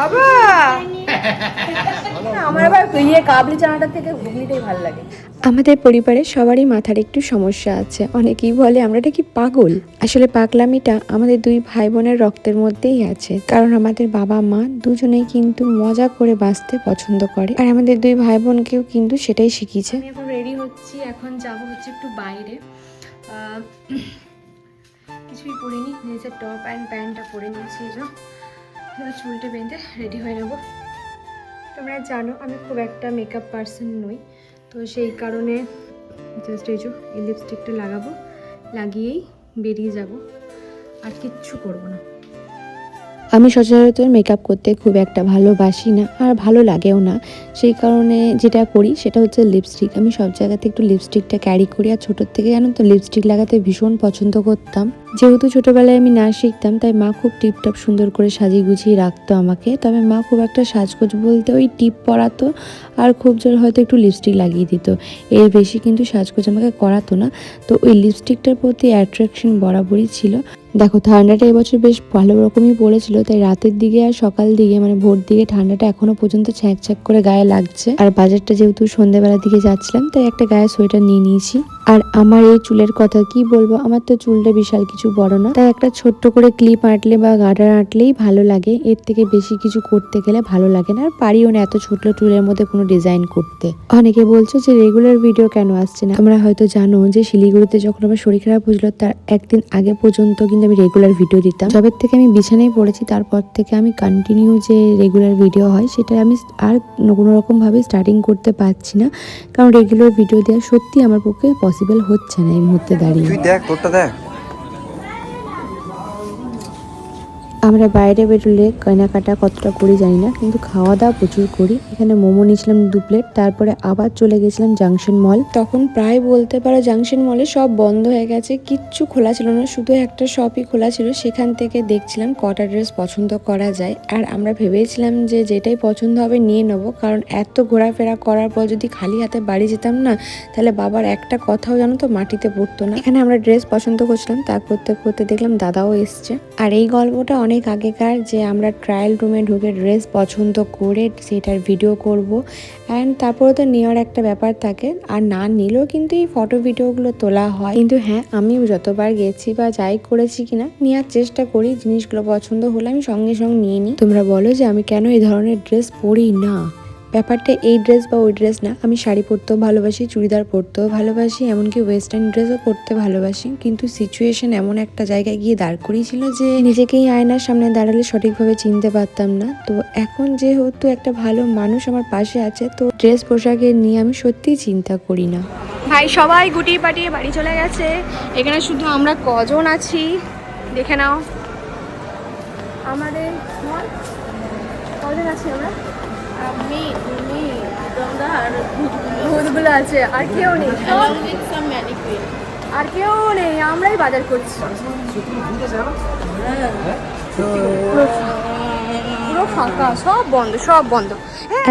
বাবা আমার আবার কাবলি চানাটার থেকে ঘুগনিটাই ভালো লাগে। আমাদের পরিবারে সবারই মাথার একটু সমস্যা আছে, অনেকেই বলে আমরা কি পাগল। আসলে পাগলামিটা আমাদের দুই ভাই বোনের রক্তের মধ্যেই আছে, কারণ আমাদের বাবা মা দুজনেই কিন্তু মজা করে বাঁচতে পছন্দ করে, আর আমাদের দুই ভাই বোনকেও কিন্তু সেটাই শিখিয়েছে। আমি এখন রেডি হচ্ছি, এখন যাব হচ্ছে একটু বাইরে। কিছুই পরিনি, নিজের টপ অ্যান্ড প্যান্টটা পরে নিয়েছি, চুলটা বেঁধে রেডি হয়ে নেবো। তোমরা জানো আমি খুব একটা মেকআপ পার্সন নই, তো সেই কারণে জাস্ট এই লিপস্টিকটা লাগাবো, লাগিয়েই বেরিয়ে যাব, আর কিচ্ছু করব না। আমি সচরাচর মেকআপ করতে খুব একটা ভালোবাসি না, আর ভালো লাগেও না। সেই কারণে যেটা করি সেটা হচ্ছে লিপস্টিক। আমি সব জায়গাতে একটু লিপস্টিকটা ক্যারি করি, আর ছোটোর থেকে জানো তো লিপস্টিক লাগাতে ভীষণ পছন্দ করতাম। যেহেতু ছোটোবেলায় আমি নাচ শিখতাম, তাই মা খুব টিপটপ সুন্দর করে সাজিয়ে গুছিয়ে রাখতো আমাকে। তবে মা খুব একটা সাজগোজ বলতে ওই টিপ পরাতো, আর খুব জোর হয়তো একটু লিপস্টিক লাগিয়ে দিত, এর বেশি কিন্তু সাজগোজ আমাকে করাতো না। তো ওই লিপস্টিকটার প্রতি অ্যাট্রাকশন বরাবরই ছিল। দেখো ঠান্ডাটা এবছর বেশ ভালো রকমই পড়েছিল, তাই রাতের দিকে আর সকাল দিকে মানে ভোর দিকে ঠান্ডাটা এখনো পর্যন্ত ছ্যাঁক ছ্যাঁক করে গায়ে লাগছে। আর বাজারটা যেহেতু সন্ধ্যেবেলার দিকে যাচ্ছিলাম, তাই একটা গায়ে সোয়েটার নিয়ে নিয়েছি। আর আমার এই চুলের কথা কি বলবো, আমার তো চুলটা বিশাল কিছু বড় না, তাই একটা ছোট্ট করে ক্লিপ আঁটলে বা গার্ডার আঁটলেই ভালো লাগে। এর থেকে বেশি কিছু করতে গেলে ভালো লাগে না, আর পারিও না এত ছোট চুলের মধ্যে কোনো ডিজাইন করতে। অনেকে বলছো যে রেগুলার ভিডিও কেন আসছে না। তোমরা হয়তো জানো যে শিলিগুড়িতে যখন আমার শরীর খারাপ হয়েছিল, তার একদিন আগে পর্যন্ত কিন্তু আমি রেগুলার ভিডিও দিতাম। যবে থেকে আমি বিছানায় পড়েছি তারপর থেকে আমি কন্টিনিউ যে রেগুলার ভিডিও হয় সেটা আমি আর কোনো রকম ভাবে স্টার্টিং করতে পারছি না, কারণ রেগুলার ভিডিও দেওয়া সত্যি আমার পক্ষে পসিবল হচ্ছে না এই মুহূর্তে দাঁড়িয়ে। তুই দেখ তোরটা দেখ। আমরা বাইরে বেরোলে কেনাকাটা কতটা করি জানি না, কিন্তু খাওয়া দাওয়া প্রচুর করি। এখানে মোমো নিয়েছিলাম 2 প্লেট, তারপরে আবার চলে গেছিলাম জাংশন মল। তখন প্রায় বলতে পারো জাংশন মলে সব বন্ধ হয়ে গেছে, কিচ্ছু খোলা ছিল না, শুধু একটা শপই খোলা ছিল। সেখান থেকে দেখছিলাম কটা ড্রেস পছন্দ করা যায়, আর আমরা ভেবেছিলাম যে যেটাই পছন্দ হবে নিয়ে নেবো, কারণ এত ঘোরাফেরা করার পর যদি খালি হাতে বাড়ি যেতাম না, তাহলে বাবার একটা কথাও জানো তো মাটিতে পড়তো না। এখানে আমরা ড্রেস পছন্দ করছিলাম, তা করতে করতে দেখলাম দাদাও এসছে। আর এই গল্পটা অনেক আগেকার, যে আমরা ট্রায়াল রুমে ঢুকে ড্রেস পছন্দ করে সেটার ভিডিও করব, অ্যান্ড তারপরে তো নেওয়ার একটা ব্যাপার থাকে, আর না নিলেও কিন্তু এই ফটো ভিডিওগুলো তোলা হয়। কিন্তু হ্যাঁ, আমি যতবার গেছি বা যাই করেছি কিনা নেওয়ার চেষ্টা করি, জিনিসগুলো পছন্দ হলে আমি সঙ্গে সঙ্গে নিয়ে নিই। তোমরা বলো যে আমি কেন এই ধরনের ড্রেস পরি না, ব্যাপারটা এই ড্রেস বা ওই ড্রেস না। আমি শাড়ি পরতেও ভালোবাসি, চুড়িদার পরতেও ভালোবাসি, এমনকি ওয়েস্টার্ন ড্রেসও পরতে ভালোবাসি। কিন্তু সিচুয়েশন এমন একটা জায়গায় গিয়ে দাঁড় করিয়েছিল যে নিজেকেই আয়নার সামনে দাঁড়ালে সঠিকভাবে চিনতে পারতাম না। তো এখন যেহেতু একটা ভালো মানুষ আমার পাশে আছে, তো ড্রেস পোশাকের নিয়ে আমি সত্যিই চিন্তা করি না। ভাই সবাই গুটিয়ে পাটিয়ে বাড়ি চলে গেছে, এখানে শুধু আমরা কজন আছি দেখে নাও। আমাদের কজন আছি আমরা? আমি, তুমি, গঙ্গা আর ভূতগুলো আছে, আর কেউ নেই, along with some mannequin. আর কেউ নেই, আমরাই বাজার করছি। পুরো ফাঁকা, সব বন্ধ, সব বন্ধ।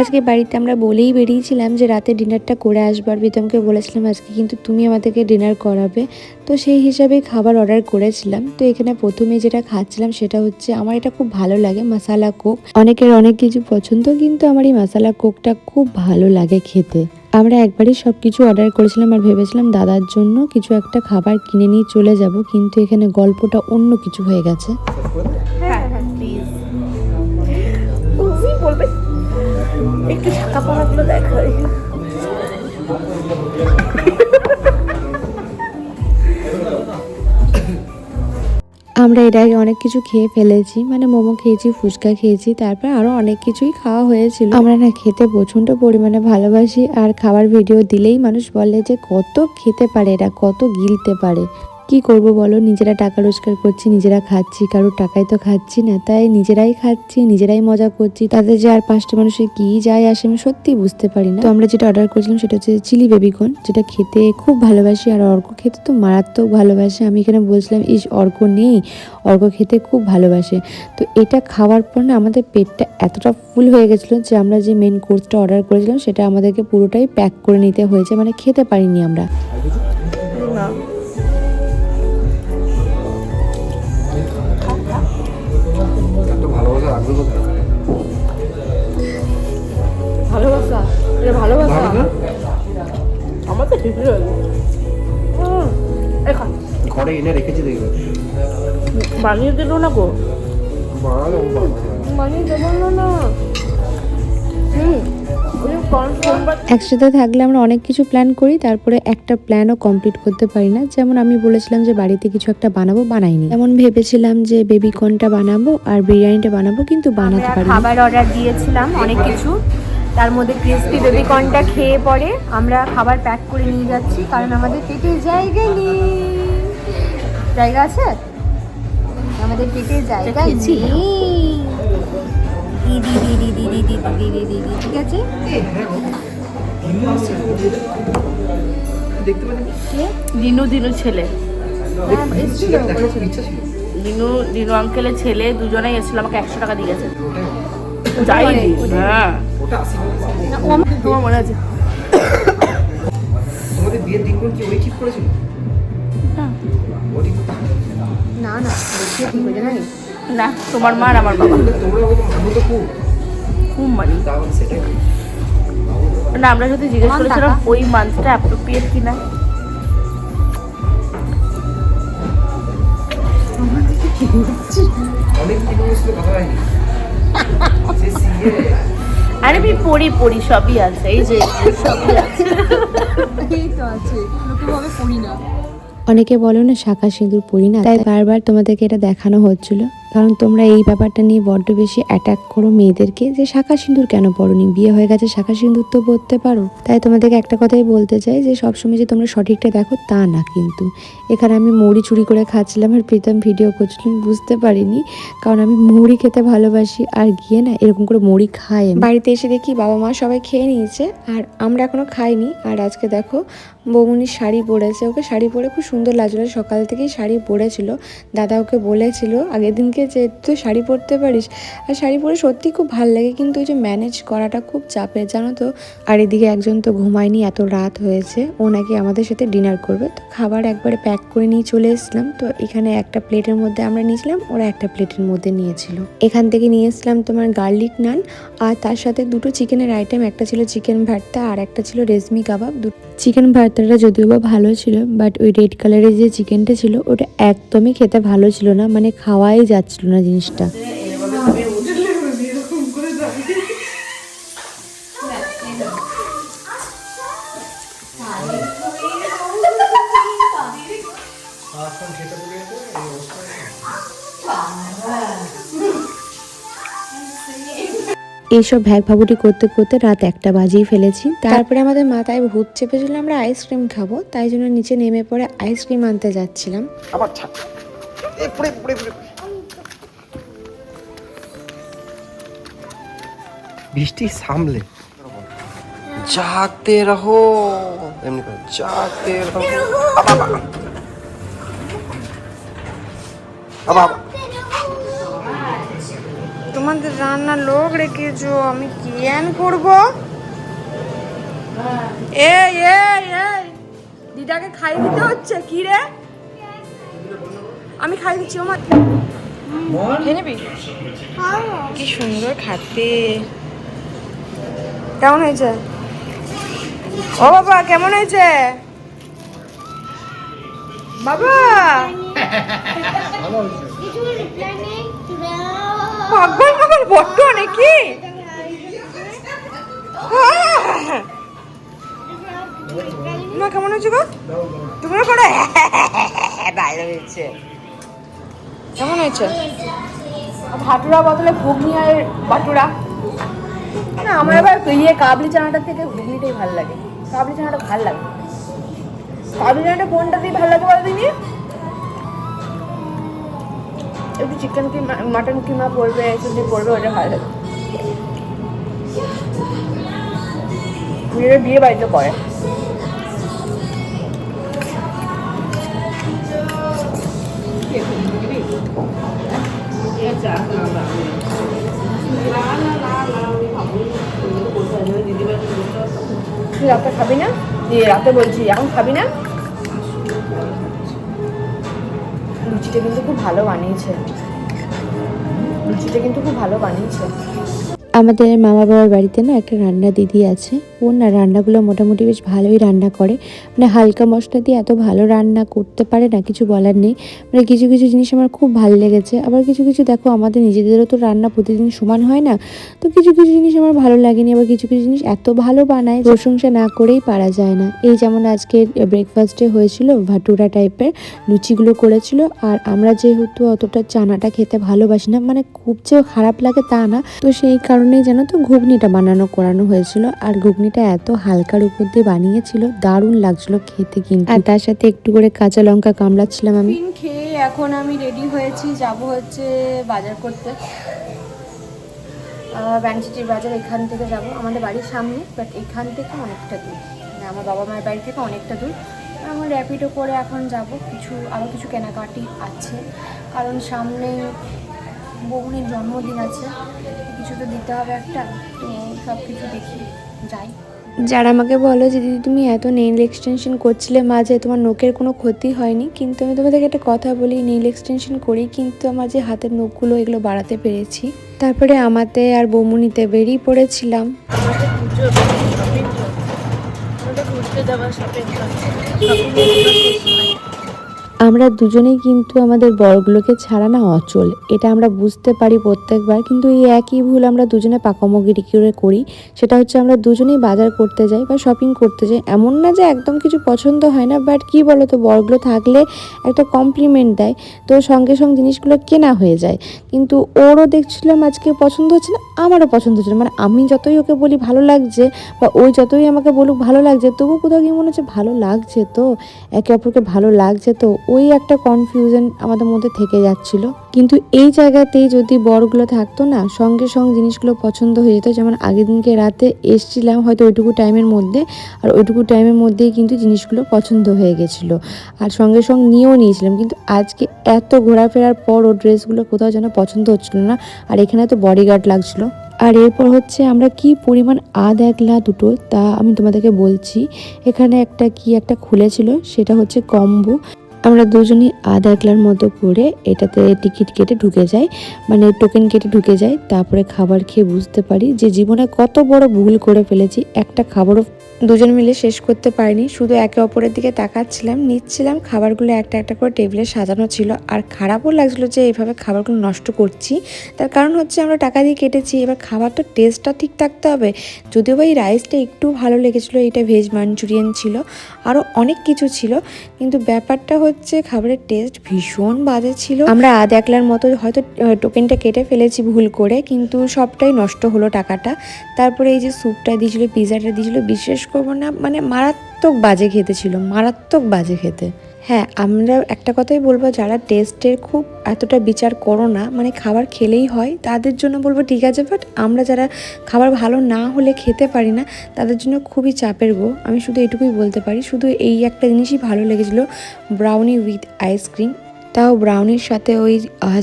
আজকে বাড়িতে আমরা বলেই বেরিয়েছিলাম যে রাতে ডিনারটা করে আসবার। প্রীতমকে বলেছিলাম আজকে কিন্তু তুমি আমাদেরকে ডিনার করাবে, তো সেই হিসাবে খাবার অর্ডার করেছিলাম। তো এখানে প্রথমে যেটা খাচ্ছিলাম সেটা হচ্ছে, আমার এটা খুব ভালো লাগে মশালা কোক। অনেকের অনেক কিছু পছন্দ, কিন্তু আমার এই মশালা কোকটা খুব ভালো লাগে খেতে। আমরা একবারই সব কিছু অর্ডার করেছিলাম, আর ভেবেছিলাম দাদার জন্য কিছু একটা খাবার কিনে নিয়ে চলে যাব, কিন্তু এখানে গল্পটা অন্য কিছু হয়ে গেছে। হ্যাঁ হ্যাঁ প্লিজ, তুমি বলবে একটু শাখা পাড়াগুলো দেখাই। আমরা এর আগে অনেক কিছু খেয়ে ফেলেছি, মানে মোমো খেয়েছি, ফুচকা খেয়েছি, তারপর আরো অনেক কিছুই খাওয়া হয়েছিল। আমরা না খেতে প্রচন্ড পরিমাণে ভালোবাসি, আর খাবার ভিডিও দিলেই মানুষ বলে যে কত খেতে পারে এরা, কত গিলতে পারে। কি করব বলো, নিজেরা টাকা রোজগার করছি, নিজেরা খাচ্ছি, কারোর টাকায় তো খাচ্ছি না, তাই নিজেরাই খাচ্ছি, নিজেরাই মজা করছি। তাতে যে আর 5টা মানুষের কি যায় আসে আমি সত্যি বুঝতে পারি না। তো আমরা যেটা অর্ডার করেছিলাম সেটা হচ্ছে চিলি বেবিকর্ন, যেটা খেতে খুব ভালোবাসি, আর অর্ক খেতে তো মারাত্মক ভালোবাসে। আমি এখানে বলছিলাম অর্ক নেই, অর্ক খেতে খুব ভালোবাসে। তো এটা খাওয়ার পর না আমাদের পেটটা এতটা ফুল হয়ে গেছিলো যে আমরা যে মেন কোর্সটা অর্ডার করেছিলাম সেটা আমাদেরকে পুরোটাই প্যাক করে নিতে হয়েছে, মানে খেতে পারিনি আমরা। এত ভালোবাসা রাখবে কোথায়? ভালোবাসা ভালো না? আমার তো ঠিকই লাগে ঘরে এনে রেখেছি দেখবে বানিয়ে দিল না গো বানালে ও বাবা। মানে দেবো না একসাথে থাকলে আমরা অনেক কিছু প্ল্যান করি, তারপরে একটা প্ল্যানও কমপ্লিট করতে পারি না। যেমন আমি বলেছিলাম যে বাড়িতে কিছু একটা বানাবো, বানাইনি। যেমন ভেবেছিলাম যে বেবি কর্নটা বানাবো আর বিরিয়ানিটা বানাবো, কিন্তু বানাতে পারিনি। খাবার অর্ডার দিয়েছিলাম অনেক কিছু, তার মধ্যে ক্রিস্পি বেবি কর্নটা খেয়ে পরে আমরা খাবার প্যাক করে নিয়ে যাচ্ছি, কারণ আমাদের পেটে জায়গা নেই। জায়গা আছে আমাদের পেটে, জায়গা নেই। দিদি দিদি দিদি দিদি দিদি দিদি ঠিক আছে। দেখতে পাচ্ছি দিনু দিনু ছেলে ইচ্ছা ছিল দিনু দিনু আঙ্কেলের ছেলে দুজনেই এসেছিল, আমাকে 100 টাকা দিয়ে গেছে। যাইনি হ্যাঁ ওটা 80 তোমার মনে আছে? তোমাদের বিয়ের দিনগুলো কি ওই ঠিক করেছিল? ও ঠিক না না দেখিয়ে ঠিক হয়ে জানি না, তোমার মা আর আমার বাবা তোমরা হয়তো মানুষ তো খুব খুব মানি। তাহলে সেটাই না, আমরা যদি জিজ্ঞেস করেছিলাম ওই মান্থটা অ্যাপ্রোপ্রিয়েট কিনা, অনেক দিন হয়েছিল কথা হয়নি সে সিএ আরে আমি পড়ি সবই আছে, এই যে সবই আছে। এই তো আছে, লোকে ভাবে পড়ি না। অনেকে বলো না শাঁখা সিঁদুর পরি না, তাই বারবার তোমাদেরকে এটা দেখানো হচ্ছিল, কারণ তোমরা এই ব্যাপারটা নিয়ে বড্ড বেশি অ্যাটাক করো মেয়েদেরকে, যে শাঁখা সিঁদুর কেন পরোনি, বিয়ে হয়ে গেছে শাঁখা সিঁদুর তো পরতে পারো। তাই তোমাদেরকে একটা কথাই বলতে চাই যে সবসময় যে তোমরা সঠিকটা দেখো তা না। কিন্তু এখানে আমি মুড়ি চুরি করে খাচ্ছিলাম আর প্রীতম ভিডিও করছিলাম, বুঝতে পারিনি, কারণ আমি মুড়ি খেতে ভালোবাসি, আর গিয়ে না এরকম করে মুড়ি খাই। বাড়িতে এসে দেখি বাবা মা সবাই খেয়ে নিয়েছে আর আমরা এখনো খাইনি। আর আজকে দেখো বৌমনির শাড়ি পরেছে, ওকে শাড়ি পরে খুব সুন্দর লাগছিল, সকাল থেকেই শাড়ি পরেছিল। দাদা ওকে বলেছিল আগের দিনকে যে তুই শাড়ি পরতে পারিস, আর শাড়ি পরে সত্যি খুব ভালো লাগে, কিন্তু ওই যে ম্যানেজ করাটা খুব চাপের জানো তো। আর এদিকে একজন তো ঘুমায়নি, এত রাত হয়েছে, ও নাকি আমাদের সাথে ডিনার করবে। তো খাবার একবারে প্যাক করে নিয়ে চলে এসেছিলাম। তো এখানে একটা প্লেটের মধ্যে আমরা নিয়েছিলাম, ওরা একটা প্লেটের মধ্যে নিয়েছিল। এখান থেকে নিয়ে এসেছিলাম তোমার গার্লিক নান, আর তার সাথে দুটো চিকেনের আইটেম, একটা ছিল চিকেন ভর্তা আর একটা ছিল রেশমি কাবাব। চিকেন ভর্তাটা যদিও বা ভালো ছিল, বাট ওই রেড কালারের যে চিকেনটা ছিল ওটা একদমই খেতে ভালো ছিল না, মানে খাওয়াই যাচ্ছিল না জিনিসটা। এইসব ভ্যাগ ভাবুটি করতে করতে রাত 1টা বাজিয়ে ফেলেছি। তারপরে আমাদের মাথায় ভূত চেপেছিল আমরা আইসক্রিম খাবো, তাই জন্য নিচে নেমে পড়ে আইসক্রিম আনতে যাচ্ছিলাম। আবার ছাড় এ পড়ে পড়ে পড়ে বৃষ্টি সামলে जागते रहो এমনি করে जागते रहो বাবা বাবা তোমাদের রান্নার লোক রেখেছো, আমি কি আন করব? এই এই এই দিদাকে খাই দিতে হচ্ছে কি রে? আমি খাই দিচ্ছি, আমার খেয়ে নিবি? কি সুন্দর খাতে, কেমন হয়েছে? ও বাবা কেমন হয়েছে বাবা? পাগল পাগল বড্ড নাকি? না কেমন হয়েছে গো? তুমি করো বাইরে হয়েছে, কেমন হয়েছে? ভাটুরা বদলে ঘুগনি আর বাটুরা না, আমার আবার ইয়ে কাবলি চানাটার থেকে ঘুগনিটাই ভালো লাগে। কাবলি চানাটা ভালো লাগে। কাবলি চানাটা কোনটা দিয়ে ভালো লাগে বলো দিনি? একটু চিকেন কি মাটন কিমা পড়বে, এসব দিয়ে পড়বে, ওটা ভালো লাগে। মেয়েরা বিয়ে বাড়িতে করে। তুই রাতে খাবি না? রাতে বলছি, এখন খাবি না? লুচিটা কিন্তু খুব ভালো বানিয়েছে, লুচিটা কিন্তু খুব ভালো বানিয়েছে। আমাদের মামা বাবার বাড়িতে না একটা রান্না দিদি আছে, ও না রান্নাগুলো মোটামুটি বেশ ভালোই রান্না করে, মানে হালকা মশলা দিয়ে এত ভালো রান্না করতে পারে না, কিছু বলার নেই। মানে কিছু কিছু জিনিস আমার খুব ভালো লেগেছে, আবার কিছু কিছু দেখো আমাদের নিজেদেরও তো রান্না প্রতিদিন সমান হয় না, তো কিছু কিছু জিনিস আমার ভালো লাগেনি, আবার কিছু কিছু জিনিস এত ভালো বানায় প্রশংসা না করেই পারা যায় না। এই যেমন আজকে ব্রেকফাস্টে হয়েছিল ভাটুরা টাইপের লুচিগুলো করেছিল, আর আমরা যেহেতু অতটা চানাটা খেতে ভালোবাসি না, মানে খুব যে খারাপ লাগে তা না, তো সেই কারণেই জানো তো ঘুগনিটা করানো হয়েছিল, আর ঘুগনিটা এত হালকার উপর দিয়ে বানিয়েছিল, দারুণ লাগছিল খেতে কিন্তু। আর তার সাথে একটু করে কাঁচা লঙ্কা কামড়াচ্ছিলাম আমি। খেয়ে এখন আমি রেডি হয়েছি, যাব হচ্ছে বাজার করতে। ব্যানচিটির বাজার এখান থেকে যাব, আমাদের বাড়ির সামনে, বাট এখান থেকে অনেকটা দূর, মানে আমার বাবা মায়ের বাড়ি থেকে অনেকটা দূর। এখন র্যাপিডো করে এখন যাব, আরও কিছু কেনাকাটি আছে, কারণ সামনে বৌনির জন্মদিন আছে, কিছু তো দিতে হবে একটা, তো সব কিছু দেখি যাই। যারা আমাকে বলো যে দিদি তুমি এত নেইল এক্সটেনশন করছিলে মাঝে, তোমার নখের কোনো ক্ষতি হয়নি, কিন্তু আমি তোমাদেরকে একটা কথা বলি, নেইল এক্সটেনশন করি কিন্তু আমার যে হাতের নখগুলো এগুলো বাড়াতে পেরেছি। তারপরে আমাতে আর বৌমনিতে বেরিয়ে পড়েছিলাম। আমাদের পুজো আমাদের ঘুরতে যাওয়া শপিং আমরা দুজনেই কিন্তু আমাদের বড়গুলোকে ছাড়া না অচল, এটা আমরা বুঝতে পারি প্রত্যেকবার, কিন্তু এই একই ভুল আমরা দুজনে পাকামোগিরি করে করি। সেটা হচ্ছে আমরা দুজনেই বাজার করতে যাই বা শপিং করতে যাই, এমন না যে একদম কিছু পছন্দ হয় না, বাট কি বলো তো বড়গুলো থাকলে একটা কমপ্লিমেন্ট দেয়, তো সঙ্গে সঙ্গে জিনিসগুলো কেনা হয়ে যায়। কিন্তু ওরও দেখছিলাম আজকে পছন্দ হচ্ছে না, আমারও পছন্দ হচ্ছে না, মানে আমি যতই ওকে বলি ভালো লাগছে বা ওই যতই আমাকে বলুক ভালো লাগছে, তবু কোথাও কি মনে হচ্ছে ভালো লাগছে, তো একে অপরকে ভালো লাগছে, তো ওই একটা কনফিউশন আমাদের মধ্যে থেকে যাচ্ছিল। কিন্তু এই জায়গাতেই যদি বড়গুলো থাকতো না, সঙ্গে সঙ্গে জিনিসগুলো পছন্দ হয়ে যেত। যেমন আগের দিনকে রাতে এসছিলাম হয়তো ওইটুকু টাইমের মধ্যে, আর ওইটুকু টাইমের মধ্যেই কিন্তু জিনিসগুলো পছন্দ হয়ে গেছিলো, আর সঙ্গে সঙ্গে নিয়েও নিয়েছিলাম। কিন্তু আজকে এত ঘোরাফেরার পর ও ড্রেসগুলো কোথাও যেন পছন্দ হচ্ছিল না, আর এখানে তো বডিগার্ড লাগছিলো। আর এরপর হচ্ছে আমরা কি পরিমাণ একলা দুটো তা আমি তোমাদেরকে বলছি। এখানে একটা খুলেছিল, সেটা হচ্ছে কম্বো। আমরা দুজনেই একলার মতো করে এটাতে টিকিট কেটে ঢুকে যাই, মানে টোকেন কেটে ঢুকে যাই। তারপরে খাবার খেয়ে বুঝতে পারি যে জীবনে কত বড় ভুল করে ফেলেছি, একটা খাবারও দুজন মিলে শেষ করতে পারিনি, শুধু একে অপরের দিকে তাকাচ্ছিলাম, নিচ্ছিলাম। খাবারগুলো একটা একটা করে টেবিলে সাজানো ছিল, আর খারাপও লাগছিলো যে এইভাবে খাবারগুলো নষ্ট করছি। তার কারণ হচ্ছে আমরা টাকা দিয়ে কেটেছি, এবার খাবারটা টেস্টটা ঠিক থাকতে হবে। যদিও বা এই রাইসটা একটু ভালো লেগেছিলো, এটা ভেজ মাঞ্চুরিয়ান ছিল, আরও অনেক কিছু ছিল, কিন্তু ব্যাপারটা হচ্ছে খাবারের টেস্ট ভীষণ বাজে ছিল। আমরা একলার মতো হয়তো টোকেনটা কেটে ফেলেছি ভুল করে, কিন্তু সবটাই নষ্ট হলো টাকাটা। তারপরে এই যে স্যুপটা দিয়েছিল, পিৎজাটা দিয়েছিল, বিশেষ করবো না, মানে মারাত্মক বাজে খেতে ছিল, মারাত্মক বাজে খেতে। হ্যাঁ, আমরা একটা কথাই বলবো, যারা টেস্টের খুব এতটা বিচার করো না, মানে খাবার খেলেই হয়, তাদের জন্য বলবো ঠিক আছে, বাট আমরা যারা খাবার ভালো না হলে খেতে পারি না, তাদের জন্য খুবই চাপের গো। আমি শুধু এটুকুই বলতে পারি, শুধু এই একটা জিনিসই ভালো লেগেছিলো, ব্রাউনি উইথ আইসক্রিম। তাও ব্রাউনির সাথে ওই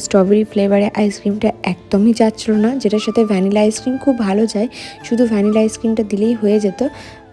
স্ট্রবেরি ফ্লেভারের আইসক্রিমটা একদমই যাচ্ছিলো না, যেটার সাথে ভ্যানিলা আইসক্রিম খুব ভালো যায়, শুধু ভ্যানিলা আইসক্রিমটা দিলেই হয়ে যেত।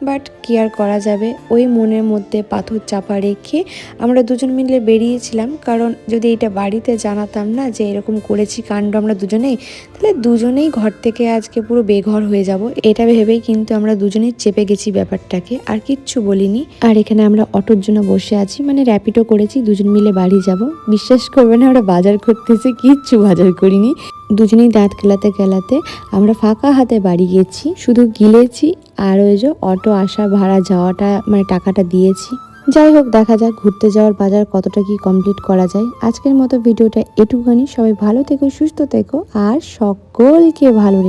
বাট কি আর করা যাবে, ওই মনের মধ্যে পাথর চাপা রেখে আমরা দুজন মিলে বেরিয়েছিলাম। কারণ যদি এটা বাড়িতে জানাতাম না যে এরকম করেছি কাণ্ড আমরা দুজনেই, তাহলে দুজনেই ঘর থেকে আজকে পুরো বেঘর হয়ে যাব, এটা ভেবেই কিন্তু আমরা দুজনেই চেপে গেছি ব্যাপারটাকে, আর কিচ্ছু বলিনি। আর এখানে আমরা অটোর জন্য বসে আছি, মানে র্যাপিডো করেছি, দুজন মিলে বাড়ি যাব। বিশ্বাস করবে না, আমরা বাজার করতেছি, কিচ্ছু বাজার করিনি, দুজনেই দাঁত কেলাতে আমরা ফাঁকা হাতে বাড়ি গেছি, শুধু গিলেছি, আর ওই যে অটো আসা ভাড়া যাওয়াটা মানে টাকাটা দিয়েছি। যাই হোক, দেখা যাক ঘুরতে যাওয়ার বাজার কতটা কি কমপ্লিট করা যায়। আজকের মতো ভিডিওটা এটুকুনি, সবাই ভালো থেকো, সুস্থ থেকো, আর সকলকে ভালো রেখো।